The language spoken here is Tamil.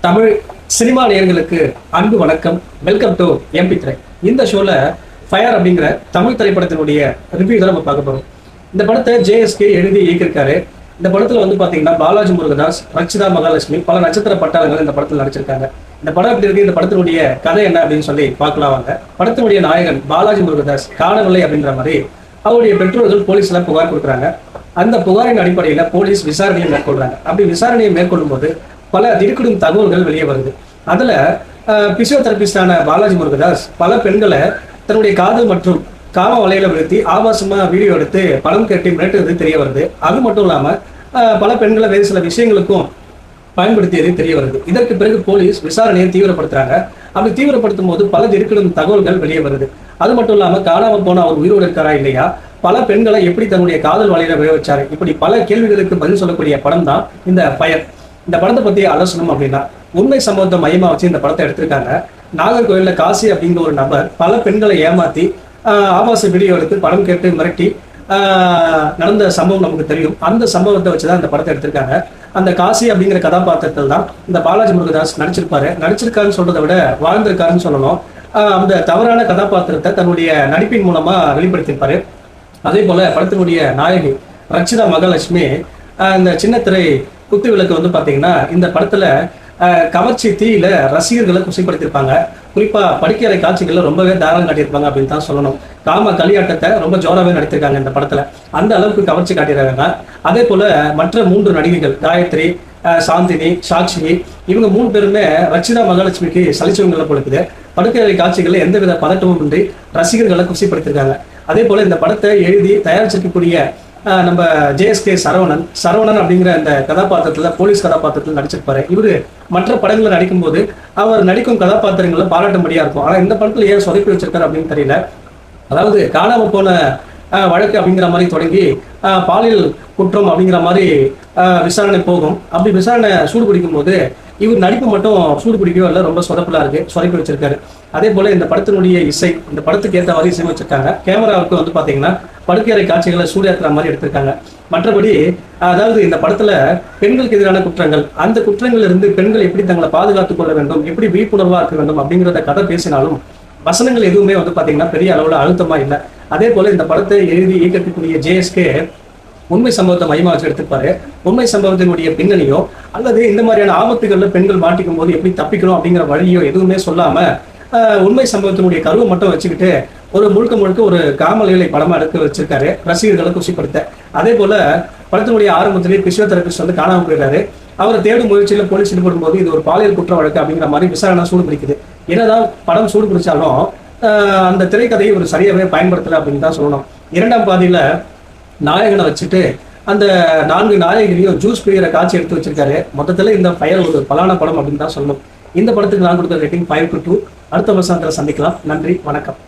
தமிழ் சினிமா நேயர்களுக்கு அன்பு வணக்கம். Welcome to MP3. இந்த ஷோல ஃபயர் அப்படிங்கிற தமிழ் திரைப்படத்தினுடைய ரிவ்யூ தான் நம்ம பார்க்க போறோம். இந்த படத்தை JSK எழுதி இயக்கியிருக்காரு. இந்த படத்துல வந்து பாத்தீங்கன்னா பாலாஜி முருகதாஸ், ரச்சிதா மகாலட்சுமி, பல நட்சத்திர பட்டாளங்கள் இந்த படத்தில் நடிச்சிருக்காங்க. இந்த படம் எப்படி இருக்கு, இந்த படத்தினுடைய கதை என்ன அப்படின்னு சொல்லி பார்க்கலாம் வாங்க. படத்தினுடைய நாயகன் பாலாஜி முருகதாஸ் காணவில்லை அப்படின்ற மாதிரி அவருடைய பெற்றோர்கள் போலீஸ்ல புகார் கொடுக்குறாங்க. அந்த புகாரின் அடிப்படையில போலீஸ் விசாரணையை மேற்கொள்றாங்க. அப்படி விசாரணையை மேற்கொள்ளும் போது பல திடுக்கிடும் தகவல்கள் வெளியே வருது. அதுல பிசியோதெரபிஸ்டான பாலாஜி முருகதாஸ் பல பெண்களை தன்னுடைய காதல் மற்றும் காம வலையில விழுத்தி ஆபாசமா வீடியோ எடுத்து பணம் கேட்டு மிரட்டுறது தெரிய வருது. அது மட்டும் இல்லாம பல பெண்களை வேறு சில விஷயங்களுக்கும் பயன்படுத்தியது தெரிய வருது. இதற்கு பிறகு போலீஸ் விசாரணையை தீவிரப்படுத்துறாங்க. அப்படி தீவிரப்படுத்தும் போது பல திடுக்கிடும் தகவல்கள் வெளியே வருது. அது மட்டும் இல்லாம காணாம போன அவர் உயிரோடு இருக்காரா இல்லையா, பல பெண்களை எப்படி தன்னுடைய காதல் வலையில விழ வச்சாரு, இப்படி பல கேள்விகளுக்கு பதில் சொல்லக்கூடிய படம் தான் இந்த ஃபயர். இந்த படத்தை பத்தி அலசணும் அப்படின்னா உண்மை சம்பவத்தை மையமா வச்சு இந்த படத்தை எடுத்திருக்காங்க. நாகர்கோயில்ல காசி அப்படிங்கிற ஒரு நபர் பல பெண்களை ஏமாத்தி ஆபாச வீடியோ எடுத்து பணம் கேட்டு மிரட்டி நடந்த சம்பவம் நமக்கு தெரியும். அந்த சம்பவத்தை வச்சுதான் இந்த படத்தை எடுத்திருக்காங்க. அந்த காசி அப்படிங்கிற கதாபாத்திரத்தில் தான் இந்த பாலாஜி முருகதாஸ் நடிச்சிருக்காருன்னு சொல்றதை விட வாழ்ந்திருக்காருன்னு சொல்லணும். அந்த தவறான கதாபாத்திரத்தை தன்னுடைய நடிப்பின் மூலமா வெளிப்படுத்தியிருப்பாரு. அதே போல படத்தினுடைய நாயகி ரச்சிதா மகாலட்சுமி இந்த சின்னத்திரை குத்து விளக்கு வந்து பாத்தீங்கன்னா இந்த படத்துல கவர்ச்சி தீயில ரசிகர்களை குசிப்படுத்திருப்பாங்க. குறிப்பா படுக்கையறை காட்சிகள்ல ரொம்பவே தாராளம் காட்டியிருப்பாங்க அப்படின்னு தான் சொல்லணும். காம களியாட்டத்தை ரொம்ப ஜோராவே நடித்திருக்காங்க இந்த படத்துல. அந்த அளவுக்கு கவர்ச்சி காட்டியிருக்காங்க. அதே போல மற்ற 3 நடிகைகள் காயத்ரி, சாந்தினி, சாட்சினி, இவங்க 3 பேருமே ரச்சிதா மகாலட்சுமிக்கு சலிச்சவங்களை கொடுக்குது. படுக்கையறை காட்சிகள்ல எந்தவித பதட்டமும் இன்றி ரசிகர்களை குசிப்படுத்திருக்காங்க. அதே போல இந்த படத்தை எழுதி தயாரிச்சிருக்கக்கூடிய நம்ம JSK சரவணன் அப்படிங்கிற அந்த கதாபாத்திரத்துல போலீஸ் கதாபாத்திரத்தில் நடிச்சிருப்பாரு. இவரு மற்ற படங்களை நடிக்கும் போது அவர் நடிக்கும் கதாபாத்திரங்கள்ல பாராட்டும்படியா இருக்கும். ஆனா இந்த படத்துல ஏன் சொதப்பி வச்சிருக்காரு அப்படின்னு தெரியல. அதாவது காணாம போன வழக்கு அப்படிங்கிற மாதிரி தொடங்கி பாலியல் குற்றம் அப்படிங்கிற மாதிரி விசாரணை போகும். அப்படி விசாரணை சூடு பிடிக்கும் போது இவர் நடிப்பு மட்டும் சூடு பிடிக்கவே இல்லை, ரொம்ப சொதப்பலா இருக்கு, சொதப்பி வச்சிருக்காரு. அதே போல இந்த படத்தினுடைய இசை, இந்த படத்துக்கு ஏற்ற மாதிரி இசை வச்சிருக்காங்க. கேமராவுக்கு வந்து பாத்தீங்கன்னா படுக்கையறை காட்சிகளை சூடியாக்குற மாதிரி எடுத்திருக்காங்க. மற்றபடி அதாவது இந்த படத்துல பெண்களுக்கு எதிரான குற்றங்கள், அந்த குற்றங்கள் இருந்து பெண்கள் எப்படி தங்களை பாதுகாத்துக் கொள்ள வேண்டும், எப்படி விழிப்புணர்வா இருக்க வேண்டும் அப்படிங்கிறத கதை பேசினாலும் வசனங்கள் எதுவுமே வந்து பாத்தீங்கன்னா பெரிய அளவுல அழுத்தமா இல்லை. அதே போல இந்த படத்தை எழுதி இயக்கக்கூடிய JSK உண்மை சம்பவத்தை மையமா வச்சு எடுத்துப்பாரு. உண்மை சம்பவத்தினுடைய பின்னணியோ அல்லது இந்த மாதிரியான ஆபத்துகள்ல பெண்கள் மாட்டிக்கும் போது எப்படி தப்பிக்கணும் அப்படிங்கிற வழியோ எதுவுமே சொல்லாம உண்மை சம்பவத்தினுடைய கருவை மட்டும் வச்சுக்கிட்டு ஒரு முழுக்க ஒரு காமலைகளை படமா எடுக்க வச்சிருக்காரு, ரசிகர்களை குஷிப்படுத்த. அதே போல படத்தினுடைய ஆரம்பத்திலேயே பிசியோதெரபிஸ்ட் வந்து காணாம போயிடுறாரு. அவரை தேடும் முயற்சியில போலீஸ் ஈடுபடும் போது இது ஒரு பாலியல் குற்ற வழக்கு அப்படிங்கிற மாதிரி விசாரணை சூடு பிடிக்குது. என்னதான் படம் சூடு பிடிச்சாலும் அந்த திரைக்கதையை ஒரு சரியாவே பயன்படுத்தல அப்படின்னு தான் சொல்லணும். 2ஆம் பாதியில நாயகனை வச்சுட்டு அந்த 4 நாயகனையும் ஜூஸ் பிரிகிற காட்சி எடுத்து வச்சிருக்காரு. மொத்தத்துல இந்த ஃபயர் ஒரு பலான படம் அப்படின்னு தான் சொல்லணும். இந்த படத்துக்கு நான் கொடுத்த ரேட்டிங் 5/2. அடுத்த வருஷத்துல சந்திக்கலாம். நன்றி, வணக்கம்.